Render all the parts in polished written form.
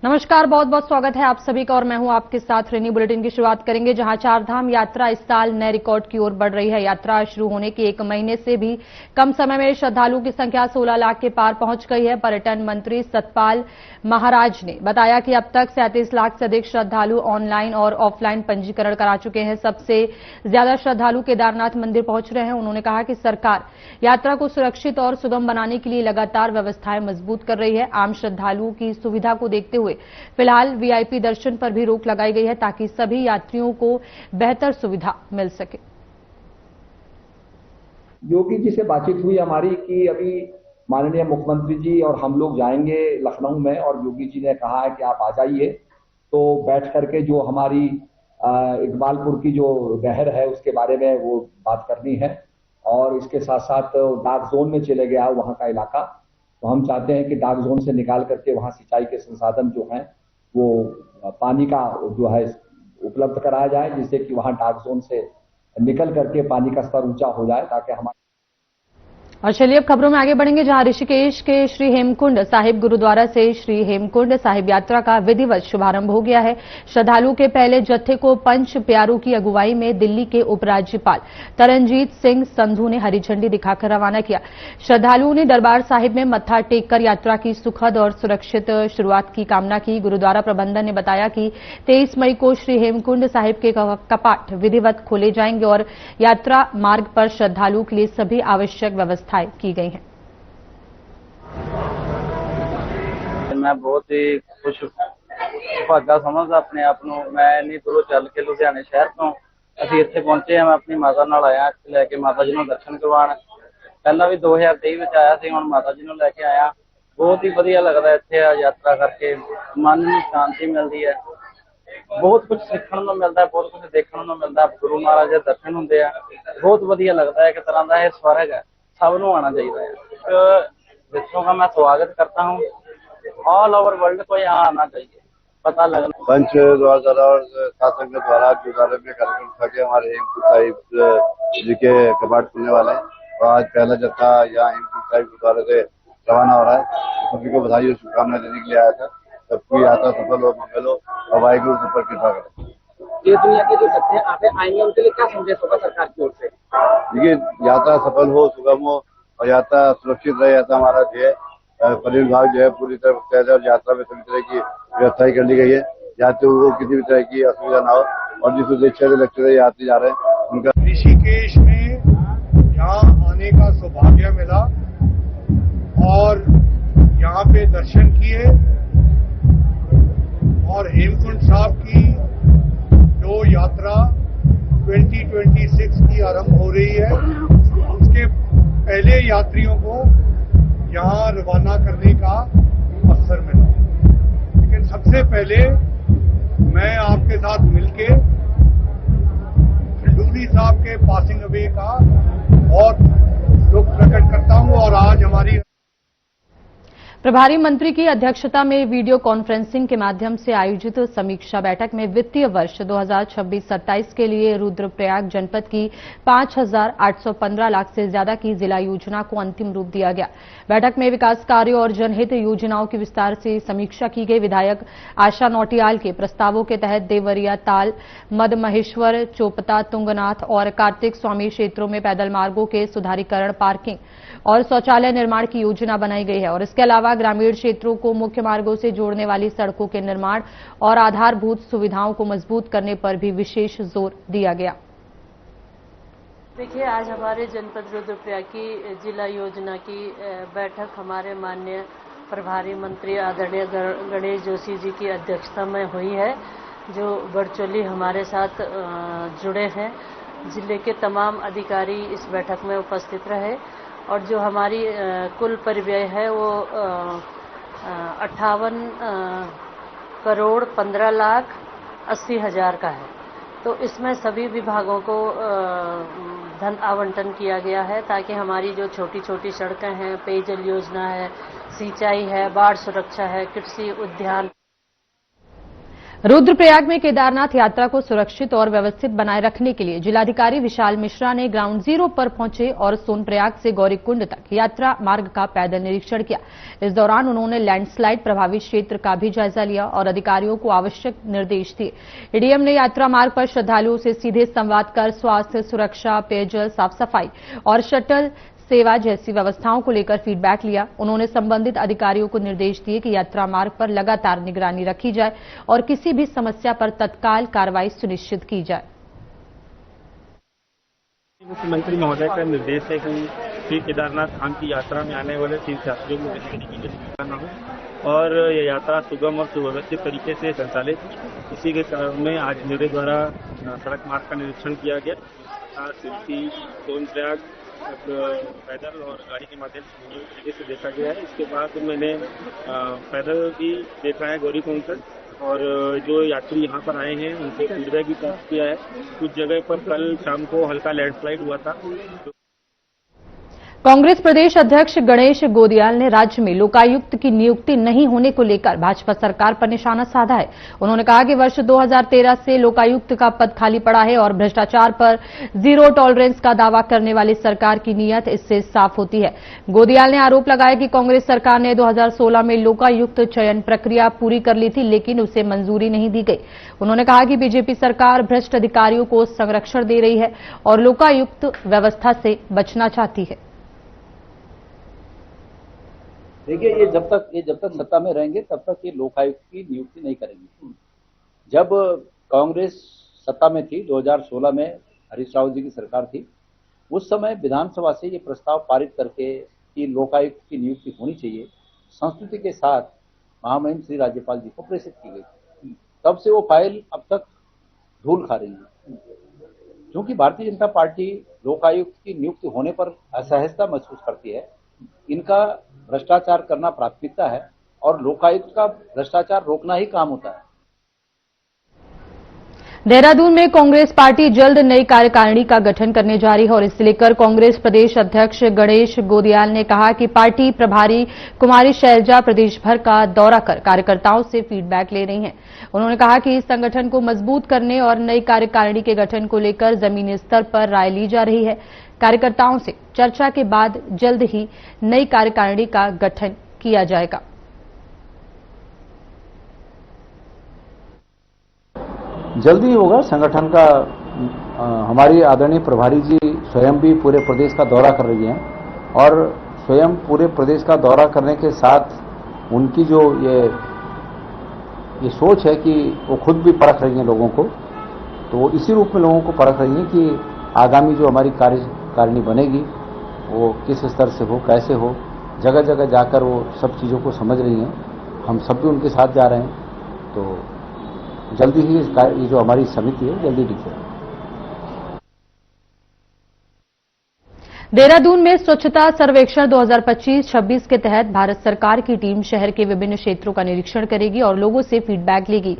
नमस्कार, बहुत बहुत स्वागत है आप सभी का और मैं हूं आपके साथ रेनी। बुलेटिन की शुरुआत करेंगे जहां चारधाम यात्रा इस साल नए रिकॉर्ड की ओर बढ़ रही है। यात्रा शुरू होने के 1 महीने से भी कम समय में श्रद्धालुओं की संख्या 16 लाख के पार पहुंच गई है। पर्यटन मंत्री सतपाल महाराज ने बताया कि अब तक 37 लाख से अधिक श्रद्धालु ऑनलाइन और ऑफलाइन पंजीकरण करा चुके हैं। सबसे ज्यादा श्रद्धालु केदारनाथ मंदिर पहुंच रहे हैं। उन्होंने कहा कि सरकार यात्रा को सुरक्षित और सुगम बनाने के लिए लगातार व्यवस्थाएं मजबूत कर रही है। आम श्रद्धालुओं की सुविधा को देखते हुए फिलहाल वीआईपी दर्शन पर भी रोक लगाई गई है ताकि सभी यात्रियों को बेहतर सुविधा मिल सके। योगी जी से बातचीत हुई हमारी कि अभी माननीय मुख्यमंत्री जी और हम लोग जाएंगे लखनऊ में, और योगी जी ने कहा है कि आप आ जाइए, तो बैठ करके जो हमारी इकबालपुर की जो नहर है उसके बारे में वो बात करनी है, और इसके साथ साथ डार्क जोन में चले गया वहां का इलाका, तो हम चाहते हैं कि डार्क जोन से निकाल करके वहां सिंचाई के संसाधन जो हैं वो पानी का जो है उपलब्ध कराया जाए, जिससे कि वहां डार्क जोन से निकल करके पानी का स्तर ऊंचा हो जाए ताकि हमारे। और चलिए अब खबरों में आगे बढ़ेंगे जहां ऋषिकेश के श्री हेमकुंड साहिब गुरुद्वारा से श्री हेमकुंड साहिब यात्रा का विधिवत शुभारंभ हो गया है। श्रद्धालुओं के पहले जत्थे को पंच प्यारों की अगुवाई में दिल्ली के उपराज्यपाल तरनजीत सिंह संधू ने हरी झंडी दिखाकर रवाना किया। श्रद्धालुओं ने दरबार साहिब में मत्था टेककर यात्रा की सुखद और सुरक्षित शुरुआत की कामना की। गुरुद्वारा प्रबंधन ने बताया कि 23 मई को श्री हेमकुंड साहिब के कपाट विधिवत खोले जाएंगे और यात्रा मार्ग पर श्रद्धालुओं के लिए सभी आवश्यक व्यवस्था की गई है। मैं बहुत ही खुश भागा समझदा अपने आप को। मैं इन्नी दूरों चल के लुधियाने शहर तो ਅਸੀਂ ਇੱਥੇ ਪਹੁੰਚੇ ਹਾਂ। मैं अपनी माता ਨਾਲ आया ਇੱਥੇ ਲੈ ਕੇ माता जी ਨੂੰ दर्शन करवाने। ਪਹਿਲਾਂ भी 2023 ਵਿੱਚ ਆਇਆ ਸੀ, ਹੁਣ माता जी ਨੂੰ ਲੈ ਕੇ ਆਇਆ। बहुत ही ਵਧੀਆ ਲੱਗਦਾ ਇੱਥੇ यात्रा करके, मन ਨੂੰ शांति मिलती है, बहुत कुछ सीखने को मिलता है, बहुत कुछ देखने को मिलता है। गुरु महाराज के दर्शन होंगे, बहुत ਵਧੀਆ लगता है। एक तरह का यह स्वर्ग है, सबनों आना चाहिए है। बच्चों का मैं स्वागत करता हूँ। ऑल ओवर वर्ल्ड को यहाँ आना चाहिए, पता लगना। पंच द्वारा और शासन के द्वारा गुरुद्वारे में कार्यक्रम था कि हमारे हेमकुंड साहिब जी के कपाट खुलने वाले हैं, और आज पहला जत्था यहाँ हेमकुंड साहिब गुरुद्वारे से रवाना हो रहा है। सभी को बधाई और शुभकामनाएं देने के लिए आया था। सबकी यात्रा सफल हो, मंगल हो और वाहिगुरु सब पर कृपा करें। ये दुनिया के जो जत्थे आगे आएंगे उनके लिए क्या संदेश होगा सरकार की ओर से? देखिए, यात्रा सफल हो, सुगम हो और यात्रा सुरक्षित रहे, ऐसा हमारा ध्येय। परिवहन विभाग जो है पूरी तरह मुस्तैद है और यात्रा में सभी तरह की व्यवस्थाएं कर ली गई है। यात्रियों को किसी भी तरह की असुविधा ना हो, और जिस उद्देश्य से लक्ष्य से यात्री जा रहे हैं उनका। ऋषिकेश में यहाँ आने का सौभाग्य मिला और यहाँ पे दर्शन किए, और हेमकुंड साहब की जो यात्रा 2026 की आरंभ हो रही है, उसके पहले यात्रियों को यहाँ रवाना करने का अवसर मिला। लेकिन सबसे पहले मैं आपके साथ मिलके खंडूरी साहब के पासिंग अवे का बहुत दुख प्रकट करता हूँ। और आज हमारी प्रभारी मंत्री की अध्यक्षता में वीडियो कॉन्फ्रेंसिंग के माध्यम से आयोजित समीक्षा बैठक में वित्तीय वर्ष 2026-27 के लिए रुद्रप्रयाग जनपद की 5,815 लाख से ज्यादा की जिला योजना को अंतिम रूप दिया गया। बैठक में विकास कार्यों और जनहित योजनाओं की विस्तार से समीक्षा की गई। विधायक आशा नौटियाल के प्रस्तावों के तहत देवरिया ताल, मद महेश्वर, चोपता, तुंगनाथ और कार्तिक स्वामी क्षेत्रों में पैदल मार्गों के सुधारीकरण, पार्किंग और शौचालय निर्माण की योजना बनाई गई है। और इसके अलावा ग्रामीण क्षेत्रों को मुख्य मार्गों से जोड़ने वाली सड़कों के निर्माण और आधारभूत सुविधाओं को मजबूत करने पर भी विशेष जोर दिया गया। देखिए, आज हमारे जनपद रुद्रप्रयाग की जिला योजना की बैठक हमारे माननीय प्रभारी मंत्री आदरणीय गणेश जोशी जी की अध्यक्षता में हुई है, जो वर्चुअली हमारे साथ जुड़े हैं। जिले के तमाम अधिकारी इस बैठक में उपस्थित रहे, और जो हमारी कुल परिव्यय है वो 58 करोड़ 15 लाख 80 हजार का है। तो इसमें सभी विभागों को धन आवंटन किया गया है ताकि हमारी जो छोटी छोटी सड़कें हैं, पेयजल योजना है, सिंचाई है, बाढ़ सुरक्षा है, कृषि उद्यान। रुद्रप्रयाग में केदारनाथ यात्रा को सुरक्षित और व्यवस्थित बनाए रखने के लिए जिलाधिकारी विशाल मिश्रा ने ग्राउंड जीरो पर पहुंचे और सोनप्रयाग से गौरीकुंड तक यात्रा मार्ग का पैदल निरीक्षण किया। इस दौरान उन्होंने लैंडस्लाइड प्रभावित क्षेत्र का भी जायजा लिया और अधिकारियों को आवश्यक निर्देश दिए। एडीएम ने यात्रा मार्ग पर श्रद्धालुओं से सीधे संवाद कर स्वास्थ्य, सुरक्षा, पेयजल, साफ सफाई और शटल सेवा जैसी व्यवस्थाओं को लेकर फीडबैक लिया। उन्होंने संबंधित अधिकारियों को निर्देश दिए कि यात्रा मार्ग पर लगातार निगरानी रखी जाए और किसी भी समस्या पर तत्काल कार्रवाई सुनिश्चित की जाए। मुख्यमंत्री महोदय का निर्देश है कि श्री केदारनाथ धाम की यात्रा में आने वाले तीर्थयात्रियों को किसी तरीके की समस्या न हो और ये यात्रा सुगम और सुव्यवस्थित तरीके से संचालित। इसी के क्रम में आज मेरे द्वारा सड़क मार्ग का निरीक्षण किया गया। सिरसी, सोनप्रयाग पैदल और गाड़ी के माध्यम से पूरी तरीके से देखा गया है। इसके बाद मैंने पैदल भी देखा है गौरीकुंड तक और जो यात्री यहाँ पर आए हैं उनसे फीडबैक भी प्राप्त किया है। कुछ जगह पर कल शाम को हल्का लैंडस्लाइड हुआ था। कांग्रेस प्रदेश अध्यक्ष गणेश गोदियाल ने राज्य में लोकायुक्त की नियुक्ति नहीं होने को लेकर भाजपा सरकार पर निशाना साधा है। उन्होंने कहा कि वर्ष 2013 से लोकायुक्त का पद खाली पड़ा है और भ्रष्टाचार पर जीरो टॉलरेंस का दावा करने वाली सरकार की नीयत इससे साफ होती है। गोदियाल ने आरोप लगाया कि कांग्रेस सरकार ने 2016 में लोकायुक्त चयन प्रक्रिया पूरी कर ली थी, लेकिन उसे मंजूरी नहीं दी गई। उन्होंने कहा कि बीजेपी सरकार भ्रष्ट अधिकारियों को संरक्षण दे रही है और लोकायुक्त व्यवस्था से बचना चाहती है। देखिए, ये जब तक सत्ता में रहेंगे तब तक ये लोकायुक्त की नियुक्ति नहीं करेंगे। जब कांग्रेस सत्ता में थी 2016 में हरीश रावत जी की सरकार थी, उस समय विधानसभा से ये प्रस्ताव पारित करके कि लोकायुक्त की नियुक्ति होनी चाहिए, संस्तुति के साथ महामहिम श्री राज्यपाल जी को प्रेषित की गई। तब से वो फाइल अब तक धूल खा रही है। क्योंकि भारतीय जनता पार्टी लोकायुक्त की नियुक्ति होने पर असहजता महसूस करती है। इनका भ्रष्टाचार करना प्राथमिकता है और लोकायुक्त का भ्रष्टाचार रोकना ही काम होता है। देहरादून में कांग्रेस पार्टी जल्द नई कार्यकारिणी का गठन करने जा रही है और इसे लेकर कांग्रेस प्रदेश अध्यक्ष गणेश गोदियाल ने कहा कि पार्टी प्रभारी कुमारी शैलजा प्रदेश भर का दौरा कर कार्यकर्ताओं से फीडबैक ले रही हैं। उन्होंने कहा कि इस संगठन को मजबूत करने और नई कार्यकारिणी के गठन को लेकर जमीनी स्तर पर राय ली जा रही है। कार्यकर्ताओं से चर्चा के बाद जल्द ही नई कार्यकारिणी का गठन किया जाएगा। जल्दी होगा संगठन का। हमारी आदरणीय प्रभारी जी स्वयं भी पूरे प्रदेश का दौरा कर रही हैं और स्वयं पूरे प्रदेश का दौरा करने के साथ उनकी जो ये सोच है कि वो खुद भी परख रही हैं लोगों को, तो इसी रूप में लोगों को परख रही हैं कि आगामी जो हमारी कार्यकारिणी बनेगी वो किस स्तर से हो, कैसे हो। जगह जगह जाकर वो सब चीज़ों को समझ रही हैं। हम सब भी उनके साथ जा रहे हैं, तो जल्दी ही ये जो हमारी समिति है जल्दी दिखेगी। देहरादून में स्वच्छता सर्वेक्षण 2025-26 के तहत भारत सरकार की टीम शहर के विभिन्न क्षेत्रों का निरीक्षण करेगी और लोगों से फीडबैक लेगी।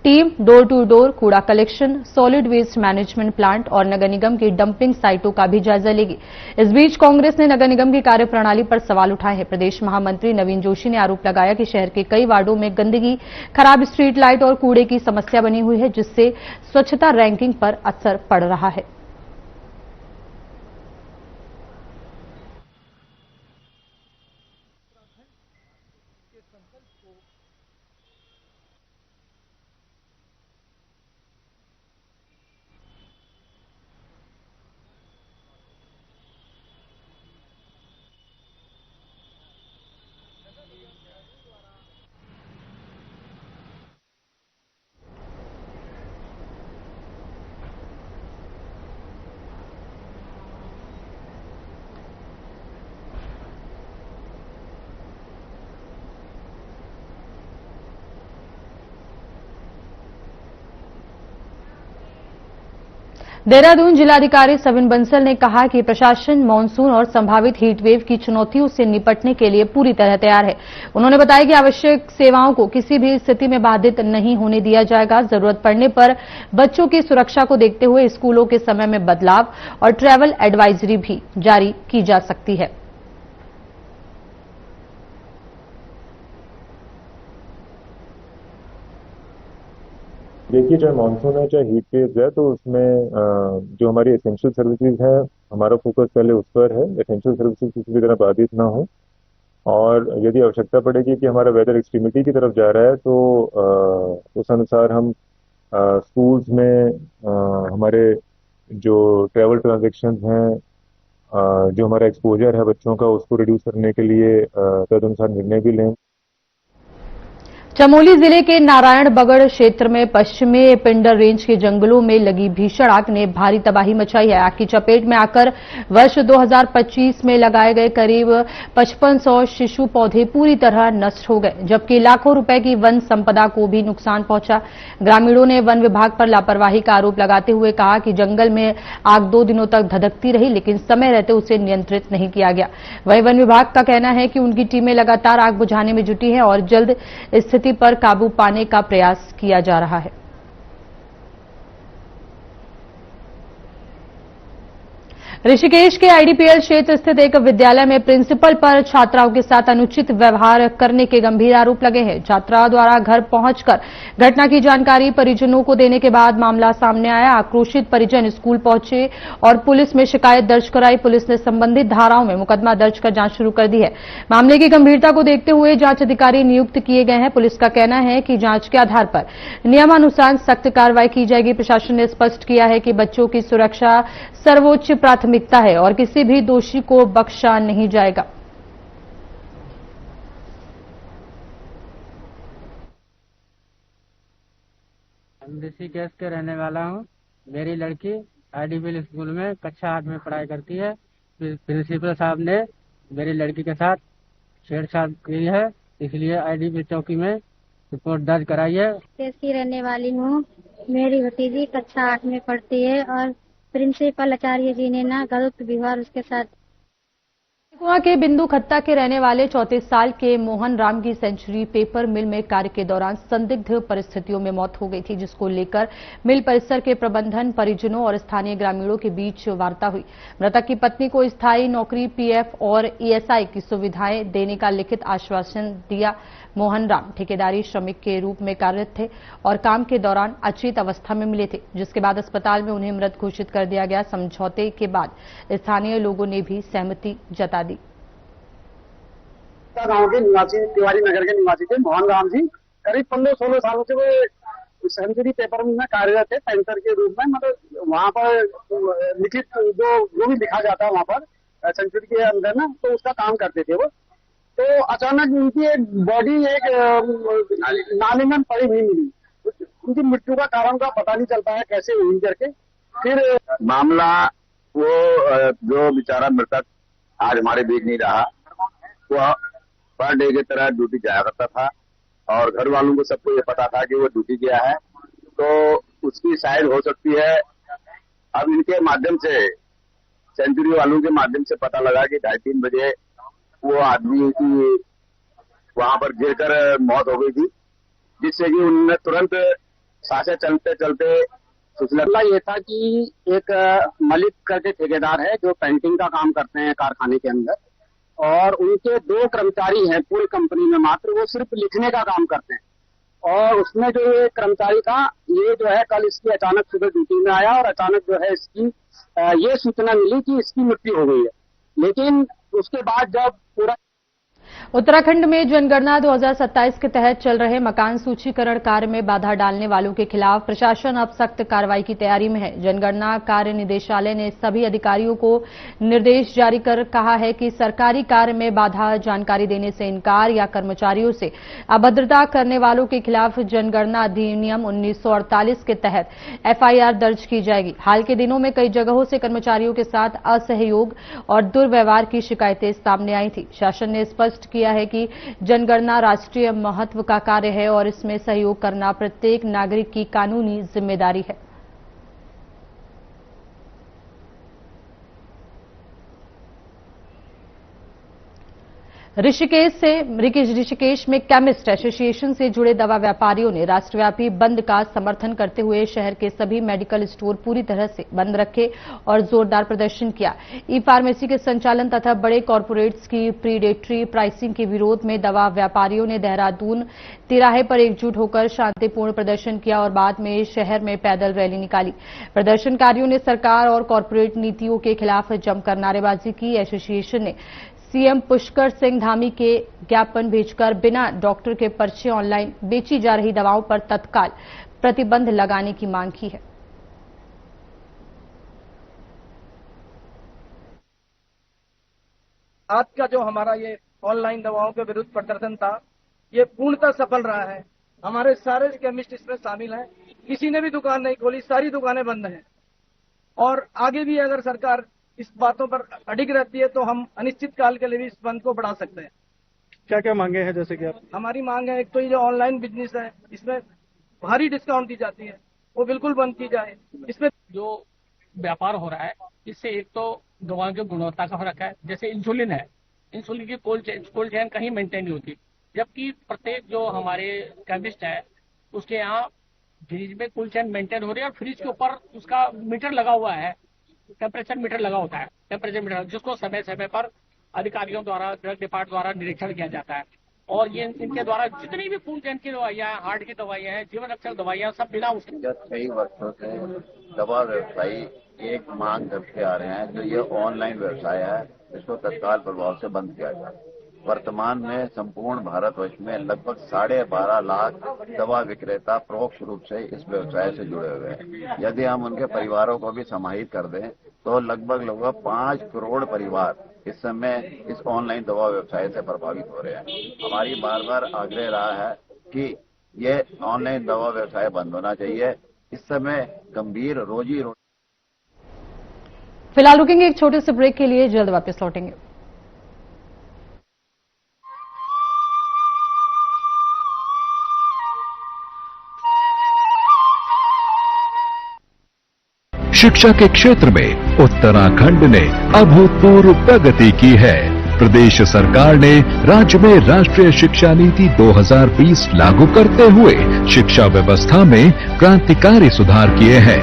टीम डोर टू डोर कूड़ा collection, solid waste management plant और नगर निगम की डंपिंग साइटों का भी जायजा लेगी। इस बीच कांग्रेस ने नगर निगम की कार्यप्रणाली पर सवाल उठाए हैं। प्रदेश महामंत्री नवीन जोशी ने आरोप लगाया कि शहर के कई वार्डों में गंदगी, खराब स्ट्रीट लाइट और कूड़े की समस्या बनी हुई है, जिससे स्वच्छता रैंकिंग पर असर पड़ रहा है। देहरादून जिलाधिकारी सविन बंसल ने कहा कि प्रशासन मानसून और संभावित हीटवेव की चुनौतियों से निपटने के लिए पूरी तरह तैयार है। उन्होंने बताया कि आवश्यक सेवाओं को किसी भी स्थिति में बाधित नहीं होने दिया जाएगा। जरूरत पड़ने पर बच्चों की सुरक्षा को देखते हुए स्कूलों के समय में बदलाव और ट्रैवल एडवाइजरी भी जारी की जा सकती है। देखिए, चाहे मानसून है चाहे हीट वेव है, तो उसमें जो हमारी एसेंशियल सर्विसेज है, हमारा फोकस पहले उस पर है। एसेंशियल सर्विसेज किसी भी तरह बाधित ना हो, और यदि आवश्यकता पड़ेगी कि हमारा वेदर एक्सट्रीमिटी की तरफ जा रहा है, तो उस अनुसार हम स्कूल्स में हमारे जो ट्रैवल ट्रांजेक्शन हैं, जो हमारा एक्सपोजर है बच्चों का, उसको रिड्यूस करने के लिए तदनुसार निर्णय भी लें। चमोली जिले के नारायण बगड़ क्षेत्र में पश्चिमी पिंडर रेंज के जंगलों में लगी भीषण आग ने भारी तबाही मचाई है। आग की चपेट में आकर वर्ष 2025 में लगाए गए करीब 5500 शिशु पौधे पूरी तरह नष्ट हो गए, जबकि लाखों रुपए की वन संपदा को भी नुकसान पहुंचा। ग्रामीणों ने वन विभाग पर लापरवाही का आरोप लगाते हुए कहा कि जंगल में आग 2 दिनों तक धधकती रही, लेकिन समय रहते उसे नियंत्रित नहीं किया गया। वहीं वन विभाग का कहना है कि उनकी टीमें लगातार आग बुझाने में जुटी हैं और जल्द स्थिति पर काबू पाने का प्रयास किया जा रहा है। ऋषिकेश के आईडीपीएल क्षेत्र स्थित एक विद्यालय में प्रिंसिपल पर छात्राओं के साथ अनुचित व्यवहार करने के गंभीर आरोप लगे हैं। छात्राओं द्वारा घर पहुंचकर घटना की जानकारी परिजनों को देने के बाद मामला सामने आया। आक्रोशित परिजन स्कूल पहुंचे और पुलिस में शिकायत दर्ज कराई। पुलिस ने संबंधित धाराओं में मुकदमा दर्ज कर जांच शुरू कर दी है। मामले की गंभीरता को देखते हुए जांच अधिकारी नियुक्त किए गए हैं। पुलिस का कहना है कि जांच के आधार पर नियमानुसार सख्त कार्रवाई की जाएगी। प्रशासन ने स्पष्ट किया है कि बच्चों की सुरक्षा सर्वोच्च प्राथमिकता है और किसी भी दोषी को बख्शा नहीं जाएगा। ऋषिकेश के रहने वाला हूँ। मेरी लड़की आईडीपीएल स्कूल में कक्षा 8 में पढ़ाई करती है। प्रिंसिपल साहब ने मेरी लड़की के साथ छेड़छाड़ की है, इसलिए आईडीपीएल चौकी में रिपोर्ट दर्ज कराई है। ऋषिकेश की रहने वाली हूँ। मेरी भतीजी कक्षा 8 में पढ़ती है और प्रिंसिपल आचार्य जी ने ना गलत व्यवहार उसके साथ। कुआं के बिंदु खत्ता के रहने वाले 34 साल के मोहन राम की सेंचुरी पेपर मिल में कार्य के दौरान संदिग्ध परिस्थितियों में मौत हो गई थी, जिसको लेकर मिल परिसर के प्रबंधन, परिजनों और स्थानीय ग्रामीणों के बीच वार्ता हुई। मृतक की पत्नी को स्थायी नौकरी, पीएफ और ईएसआई की सुविधाएं देने का लिखित आश्वासन दिया। मोहन राम ठेकेदारी श्रमिक के रूप में कार्यरत थे और काम के दौरान अचेत अवस्था में मिले थे, जिसके बाद अस्पताल में उन्हें मृत घोषित कर दिया गया। समझौते के बाद स्थानीय लोगों ने भी सहमति जता दी। गांव के निवासी, तिवारी नगर के निवासी थे मोहन राम जी। करीब 15-16 सालों से वो सेंचुरी पेपर में कार्यरत थे पेंटर के रूप में। मतलब वहाँ पर लिखित जो भी लिखा जाता है वहाँ पर सेंचुरी के अंदर ना, तो उसका काम करते थे वो। तो अचानक उनकी एक बॉडी एक नाले में पड़ी हुई मिली। उनकी मृत्यु का कारण का पता नहीं चल पाया कैसे हुई करके। फिर मामला वो जो बेचारा मृतक आज हमारे बीच नहीं रहा, वह पर डे की तरह ड्यूटी जाया करता था और घर वालों को सबको ये पता था कि वो ड्यूटी गया है, तो उसकी शायद हो सकती है। अब इनके माध्यम से, सेंचुरी वालों के माध्यम से पता लगा कि 2:30-3 बजे वो आदमी की वहां पर गिरकर मौत हो गई थी, जिससे कि उन्होंने तुरंत सांसें चलते चलते मामला ये था कि एक मलिक करके ठेकेदार है जो पेंटिंग का काम करते हैं कारखाने के अंदर, और उनके 2 कर्मचारी हैं पूरी कंपनी में, मात्र वो सिर्फ लिखने का काम करते हैं। और उसमें जो ये कर्मचारी था, ये जो है कल इसकी अचानक सुबह ड्यूटी में आया और अचानक जो है इसकी ये सूचना मिली कि इसकी मृत्यु हो गई है। लेकिन उसके बाद जब पूरा उत्तराखंड में जनगणना 2027 के तहत चल रहे मकान सूचीकरण कार्य में बाधा डालने वालों के खिलाफ प्रशासन अब सख्त कार्रवाई की तैयारी में है। जनगणना कार्य निदेशालय ने सभी अधिकारियों को निर्देश जारी कर कहा है कि सरकारी कार्य में बाधा, जानकारी देने से इनकार या कर्मचारियों से अभद्रता करने वालों के खिलाफ जनगणना अधिनियम 1948 के तहत एफआईआर दर्ज की जाएगी। हाल के दिनों में कई जगहों से कर्मचारियों के साथ असहयोग और दुर्व्यवहार की शिकायतें सामने आई थी। शासन ने स्पष्ट किया है कि जनगणना राष्ट्रीय महत्व का कार्य है और इसमें सहयोग करना प्रत्येक नागरिक की कानूनी जिम्मेदारी है। ऋषिकेश में केमिस्ट एसोसिएशन से जुड़े दवा व्यापारियों ने राष्ट्रव्यापी बंद का समर्थन करते हुए शहर के सभी मेडिकल स्टोर पूरी तरह से बंद रखे और जोरदार प्रदर्शन किया। ई फार्मेसी के संचालन तथा बड़े कॉरपोरेट्स की प्रीडेटरी प्राइसिंग के विरोध में दवा व्यापारियों ने देहरादून तिराहे पर एकजुट होकर शांतिपूर्ण प्रदर्शन किया और बाद में शहर में पैदल रैली निकाली। प्रदर्शनकारियों ने सरकार और कॉरपोरेट नीतियों के खिलाफ जमकर नारेबाजी की। एसोसिएशन ने सीएम पुष्कर सिंह धामी के ज्ञापन भेजकर बिना डॉक्टर के पर्चे ऑनलाइन बेची जा रही दवाओं पर तत्काल प्रतिबंध लगाने की मांग की है। आज का जो हमारा ये ऑनलाइन दवाओं के विरुद्ध प्रदर्शन था, ये पूर्णतः सफल रहा है। हमारे सारे केमिस्ट इसमें शामिल हैं। किसी ने भी दुकान नहीं खोली, सारी दुकानें बंद हैं और आगे भी अगर सरकार इस बातों पर अडिग रहती है तो हम अनिश्चित काल के लिए भी इस बंद को बढ़ा सकते हैं। क्या क्या मांगे हैं? जैसे कि हमारी मांग है, एक तो ये जो ऑनलाइन बिजनेस है इसमें भारी डिस्काउंट दी जाती है, वो बिल्कुल बंद की जाए। इसमें जो व्यापार हो रहा है इससे एक तो दवाओं की गुणवत्ता का फर्क है। जैसे इंसुलिन है, इंसुलिन की कोल्ड चेन कहीं मेंटेन नहीं होती, जबकि प्रत्येक जो हमारे केमिस्ट है उसके यहाँ फ्रिज में कोल्ड चेन मेंटेन हो रही है और फ्रिज के ऊपर उसका मीटर लगा हुआ है, टेम्परेचर मीटर लगा होता है, टेम्परेचर मीटर जिसको समय समय पर अधिकारियों द्वारा, ड्रग डिपार्टमेंट द्वारा निरीक्षण किया जाता है। और ये इनके द्वारा जितनी भी कोल्ड चेन की दवाइयाँ हैं, हार्ट की दवाइयाँ हैं, जीवन रक्षक दवाइयाँ, सब बिना उसके। कई वर्षों से दवा व्यवसायी एक मांग करके आ रहे हैं, जो ये ऑनलाइन व्यवसाय है इसको तत्काल प्रभाव से बंद किया जाए। वर्तमान में संपूर्ण भारतवर्ष में लगभग 12.5 लाख दवा विक्रेता परोक्ष रूप से इस व्यवसाय से जुड़े हुए हैं। यदि हम उनके परिवारों को भी समाहित कर दें तो लगभग 5 करोड़ परिवार इस समय इस ऑनलाइन दवा व्यवसाय से प्रभावित हो रहे हैं। हमारी बार बार आग्रह रहा है कि ये ऑनलाइन दवा व्यवसाय बंद होना चाहिए। इस समय गंभीर रोजी फिलहाल रुकेंगे एक छोटे से ब्रेक के लिए, जल्द वापस लौटेंगे। शिक्षा के क्षेत्र में उत्तराखंड ने अभूतपूर्व प्रगति की है। प्रदेश सरकार ने राज्य में राष्ट्रीय शिक्षा नीति 2020 लागू करते हुए शिक्षा व्यवस्था में क्रांतिकारी सुधार किए हैं।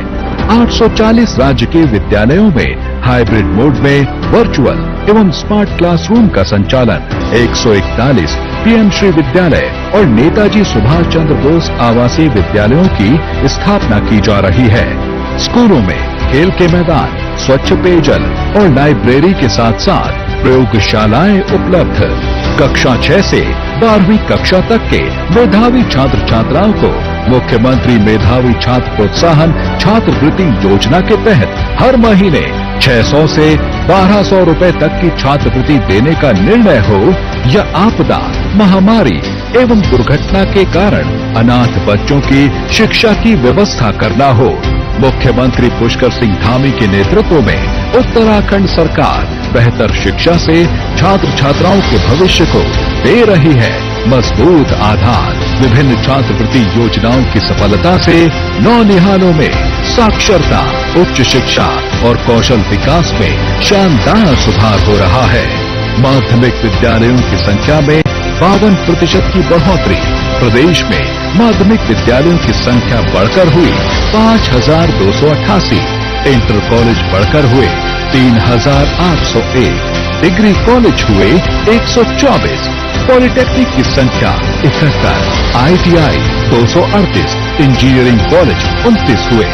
840 राज्य के विद्यालयों में हाइब्रिड मोड में वर्चुअल एवं स्मार्ट क्लासरूम का संचालन, 141 पीएम श्री विद्यालय और नेताजी सुभाष चंद्र बोस आवासीय विद्यालयों की स्थापना की जा रही है। स्कूलों में खेल के मैदान, स्वच्छ पेयजल और लाइब्रेरी के साथ साथ प्रयोगशालाएं उपलब्ध। कक्षा 6 से 12वीं कक्षा तक के मेधावी छात्र छात्राओं को मुख्यमंत्री मेधावी छात्र प्रोत्साहन छात्रवृत्ति योजना के तहत हर महीने 600 से 1200 रुपए तक की छात्रवृत्ति देने का निर्णय हो या आपदा, महामारी एवं दुर्घटना के कारण अनाथ बच्चों की शिक्षा की व्यवस्था करना हो, मुख्यमंत्री पुष्कर सिंह धामी के नेतृत्व में उत्तराखंड सरकार बेहतर शिक्षा से छात्र छात्राओं के भविष्य को दे रही है मजबूत आधार। विभिन्न छात्रवृत्ति योजनाओं की सफलता से नौनिहालों में साक्षरता, उच्च शिक्षा और कौशल विकास में शानदार सुधार हो रहा है। माध्यमिक विद्यालयों की संख्या में 52% की बढ़ोतरी। प्रदेश में माध्यमिक विद्यालयों की संख्या बढ़कर हुई 5288, इंटर कॉलेज बढ़कर हुए 3801, डिग्री कॉलेज हुए 124, पॉलिटेक्निक की संख्या 71, ITI 238, इंजीनियरिंग कॉलेज 29 हुए।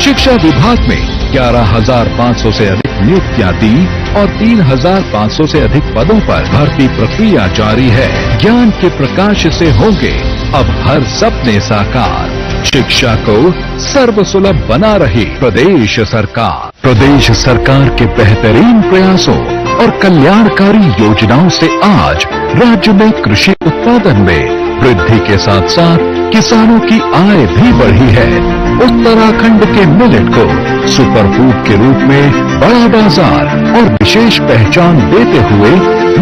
शिक्षा विभाग में 11,500 से अधिक नियुक्तियां दी और 3,500 से अधिक पदों पर भर्ती प्रक्रिया जारी है। ज्ञान के प्रकाश से होंगे अब हर सपने साकार। शिक्षा को सर्वसुलभ बना रही प्रदेश सरकार। प्रदेश सरकार के बेहतरीन प्रयासों और कल्याणकारी योजनाओं से आज राज्य में कृषि उत्पादन में वृद्धि के साथ साथ किसानों की आय भी बढ़ी है। उत्तराखंड के मिलेट को सुपरफूड के रूप में बड़ा बाजार और विशेष पहचान देते हुए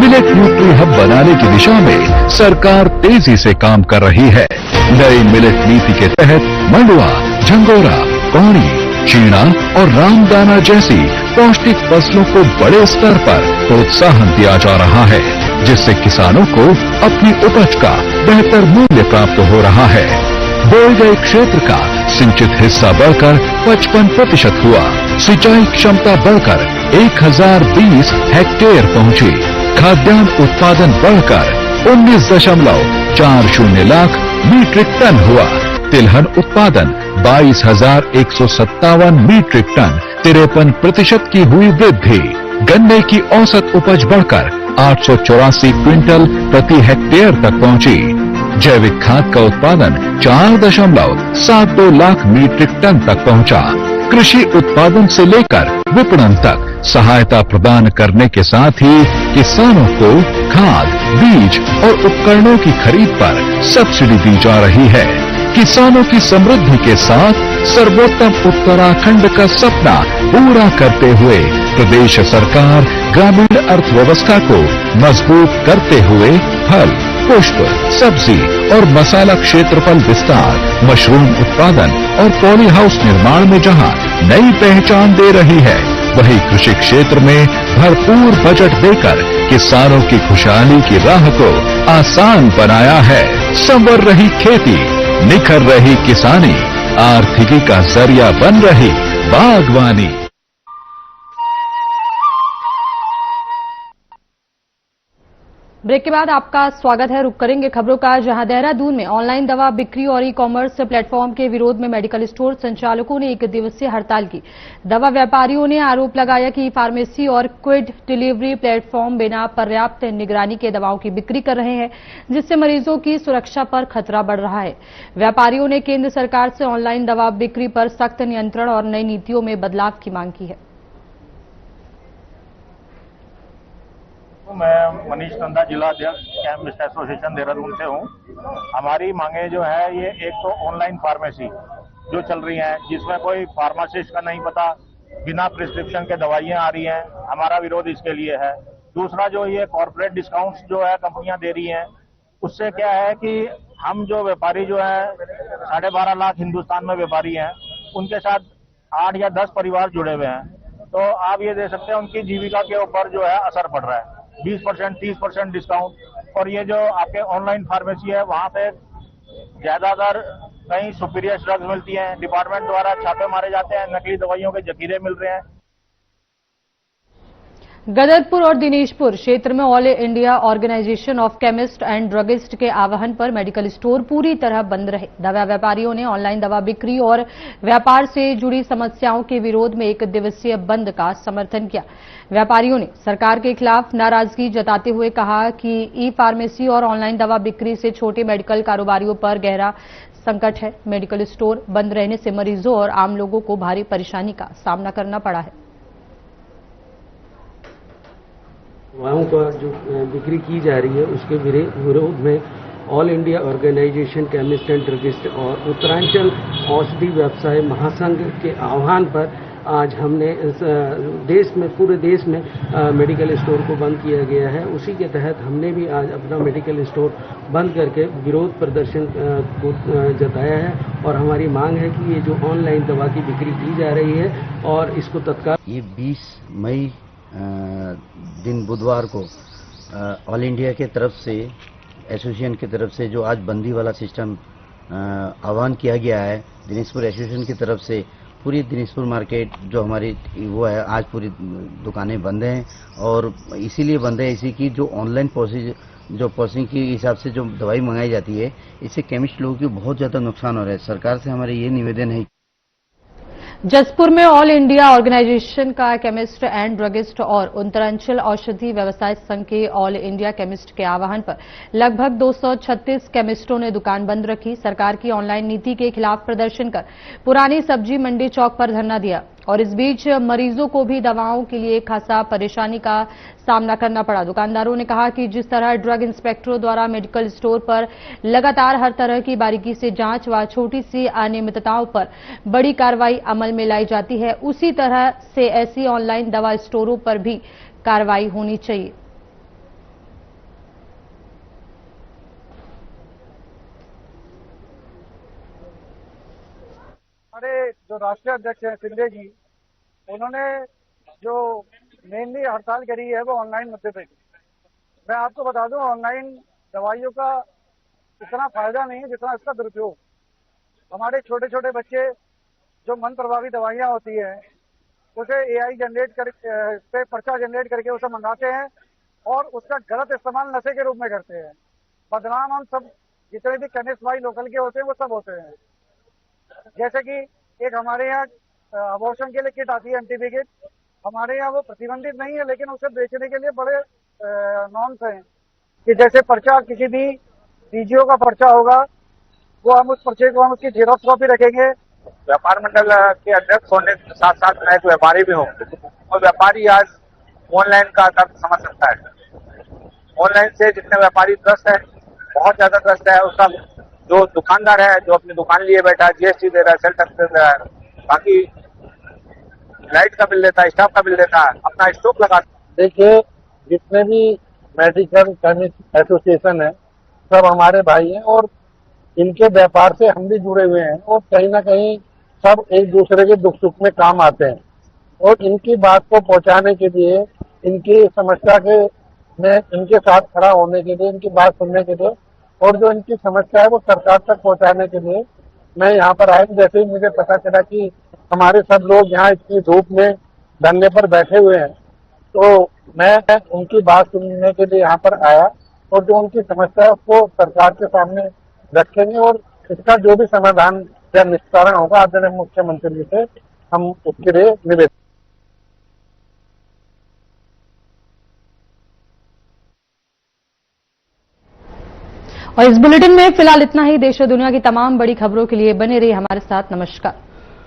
मिलेट न्यूट्री हब बनाने की दिशा में सरकार तेजी से काम कर रही है। नई मिलेट नीति के तहत मंडुआ, झंगोरा, कौड़ी, चीना और रामदाना जैसी पौष्टिक फसलों को बड़े स्तर पर प्रोत्साहन दिया जा रहा है। जिससे किसानों को अपनी उपज का बेहतर मूल्य प्राप्त हो रहा है। बोए गए क्षेत्र का सिंचित हिस्सा बढ़कर 55% हुआ। सिंचाई क्षमता बढ़कर 1020 हेक्टेयर पहुंची। खाद्यान्न उत्पादन बढ़कर 19.40 लाख मीट्रिक टन हुआ। तिलहन उत्पादन 22,157 मीट्रिक टन 53% की हुई वृद्धि। गन्ने की औसत उपज बढ़कर 884 क्विंटल प्रति हेक्टेयर तक पहुंची। जैविक खाद का उत्पादन 4.72 लाख मीट्रिक टन तक पहुंचा। कृषि उत्पादन से लेकर विपणन तक सहायता प्रदान करने के साथ ही किसानों को खाद, बीज और उपकरणों की खरीद पर सब्सिडी दी जा रही है। किसानों की समृद्धि के साथ सर्वोत्तम उत्तराखंड का सपना पूरा करते हुए प्रदेश सरकार ग्रामीण अर्थव्यवस्था को मजबूत करते हुए फल, पुष्प, सब्जी और मसाला क्षेत्रफल विस्तार, मशरूम उत्पादन और पॉली हाउस निर्माण में जहां नई पहचान दे रही है, वहीं कृषि क्षेत्र में भरपूर बजट देकर किसानों की खुशहाली की राह को आसान बनाया है। संवर रही खेती, निखर रही किसानी, आर्थिकी का जरिया बन रही बागवानी। ब्रेक के बाद आपका स्वागत है। रुक करेंगे खबरों का, जहां देहरादून में ऑनलाइन दवा बिक्री और ई कॉमर्स प्लेटफॉर्म के विरोध में मेडिकल स्टोर संचालकों ने 1 दिवसीय हड़ताल की। दवा व्यापारियों ने आरोप लगाया कि फार्मेसी और क्विड डिलीवरी प्लेटफॉर्म बिना पर्याप्त निगरानी के दवाओं की बिक्री कर रहे हैं, जिससे मरीजों की सुरक्षा पर खतरा बढ़ रहा है। व्यापारियों ने केंद्र सरकार से ऑनलाइन दवा बिक्री पर सख्त नियंत्रण और नई नीतियों में बदलाव की मांग की है। मैं मनीष नंदा, जिला अध्यक्ष केमिस्ट एसोसिएशन देहरादून से हूँ। हमारी मांगे जो है ये एक तो ऑनलाइन फार्मेसी जो चल रही है, जिसमें कोई फार्मासिस्ट का नहीं पता, बिना प्रिस्क्रिप्शन के दवाइयाँ आ रही हैं, हमारा विरोध इसके लिए है। दूसरा जो ये कॉर्पोरेट डिस्काउंट्स जो है कंपनियां दे रही हैं, उससे क्या है कि हम जो व्यापारी जो है 12.5 लाख हिंदुस्तान में व्यापारी हैं, उनके साथ 8 या 10 परिवार जुड़े हुए हैं, तो आप ये दे सकते हैं उनकी जीविका के ऊपर जो है असर पड़ रहा है। 20%, 30% डिस्काउंट। और ये जो आपके ऑनलाइन फार्मेसी है, वहाँ पे ज्यादातर कहीं सुपीरियर ड्रग्स मिलती हैं, डिपार्टमेंट द्वारा छापे मारे जाते हैं, नकली दवाइयों के जखीरे मिल रहे हैं। गदरपुर और दिनेशपुर क्षेत्र में all India organisation of chemist and druggist के आह्वान पर मेडिकल स्टोर पूरी तरह बंद रहे। दवा व्यापारियों ने ऑनलाइन दवा बिक्री और व्यापार से जुड़ी समस्याओं के विरोध में 1 दिवसीय बंद का समर्थन किया। व्यापारियों ने सरकार के खिलाफ नाराजगी जताते हुए कहा कि ई फार्मेसी और ऑनलाइन दवा बिक्री से छोटे मेडिकल कारोबारियों पर गहरा संकट है। मेडिकल स्टोर बंद रहने से मरीजों और आम लोगों को भारी परेशानी का सामना करना पड़ा है। दवाओं का जो बिक्री की जा रही है उसके विरोध में all India organisation chemist and druggist और उत्तरांचल औषधि व्यवसाय महासंघ के आह्वान पर आज हमने पूरे देश में मेडिकल स्टोर को बंद किया गया है। उसी के तहत हमने भी आज अपना मेडिकल स्टोर बंद करके विरोध प्रदर्शन को जताया है और हमारी मांग है कि ये जो ऑनलाइन दवा की बिक्री की जा रही है और इसको तत्काल। ये 20 मई दिन बुधवार को ऑल इंडिया के तरफ से एसोसिएशन की तरफ से जो आज बंदी वाला सिस्टम आह्वान किया गया है, दिनेशपुर एसोसिएशन की तरफ से पूरी दिनेशपुर मार्केट जो हमारी वो है, आज पूरी दुकानें बंद हैं। और इसीलिए बंद है इसी की जो ऑनलाइन प्रोसेसिंग के हिसाब से जो दवाई मंगाई जाती है, इससे केमिस्ट लोगों को बहुत ज़्यादा नुकसान हो रहा है। सरकार से हमारे ये निवेदन है। जसपुर में ऑल इंडिया ऑर्गेनाइजेशन का केमिस्ट एंड ड्रगिस्ट और उत्तरांचल औषधि व्यवसाय संघ के ऑल इंडिया केमिस्ट के आह्वान पर लगभग 236 केमिस्टों ने दुकान बंद रखी। सरकार की ऑनलाइन नीति के खिलाफ प्रदर्शन कर पुरानी सब्जी मंडी चौक पर धरना दिया और इस बीच मरीजों को भी दवाओं के लिए खासा परेशानी का सामना करना पड़ा। दुकानदारों ने कहा कि जिस तरह ड्रग इंस्पेक्टरों द्वारा मेडिकल स्टोर पर लगातार हर तरह की बारीकी से जांच व छोटी सी अनियमितताओं पर बड़ी कार्रवाई अमल में लाई जाती है, उसी तरह से ऐसी ऑनलाइन दवा स्टोरों पर भी कार्रवाई होनी चाहिए। हमारे जो राष्ट्रीय अध्यक्ष हैं शिंदे जी, उन्होंने जो मेनली हड़ताल करी है वो ऑनलाइन मुद्दे पे। मैं आपको बता दूं, ऑनलाइन दवाइयों का इतना फायदा नहीं है जितना इसका दुरुपयोग। हमारे छोटे छोटे बच्चे जो मन प्रभावी दवाइयां होती है उसे AI जनरेट पे पर्चा जनरेट करके उसे मंगाते हैं और उसका गलत इस्तेमाल नशे के रूप में करते हैं। बदनाम हम सब जितने भी केमिस्ट भाई लोकल के होते हैं वो सब होते हैं। जैसे कि एक हमारे यहाँ अबॉर्शन के लिए किट आती है, MTB किट, हमारे यहाँ वो प्रतिबंधित नहीं है, लेकिन उसे बेचने के लिए बड़े नॉर्म्स हैं कि जैसे पर्चा किसी भी DGO का पर्चा होगा, वो हम उस पर्चे को हम उसकी जेरॉक्स कॉपी रखेंगे। व्यापार मंडल के अध्यक्ष होने के साथ साथ मैं एक व्यापारी भी हूँ और व्यापारी आज ऑनलाइन का दर्द समझ सकता है। ऑनलाइन से जितने व्यापारी त्रस्त है, बहुत ज्यादा त्रस्त है। उसका जो दुकानदार है, जो अपनी दुकान लिए बैठा है, GST दे रहा है, सेल टैक्स दे रहा है, बाकी लाइट का बिल देता है, स्टाफ का बिल देता है, अपना स्टॉक लगा। देखिए, जितने भी मेडिकल केमिस्ट एसोसिएशन है सब हमारे भाई हैं और इनके व्यापार से हम भी जुड़े हुए हैं और कहीं ना कहीं सब एक दूसरे के दुख सुख में काम आते हैं और इनकी बात को पहुंचाने के लिए, इनकी समस्या के में इनके साथ खड़ा होने के लिए, इनकी बात सुनने के लिए और जो इनकी समस्या है वो सरकार तक पहुंचाने के लिए मैं यहाँ पर आया। जैसे ही मुझे पता चला कि हमारे सब लोग यहाँ इतनी धूप में धरने पर बैठे हुए हैं तो मैं उनकी बात सुनने के लिए यहाँ पर आया और जो उनकी समस्या है उसको सरकार के सामने रखेंगे और इसका जो भी समाधान या निस्तारण होगा आदरणीय मुख्यमंत्री जी से हम उसके लिए निवेदन। और इस बुलेटिन में फिलहाल इतना ही। देश और दुनिया की तमाम बड़ी खबरों के लिए बने रहिए हमारे साथ। नमस्कार।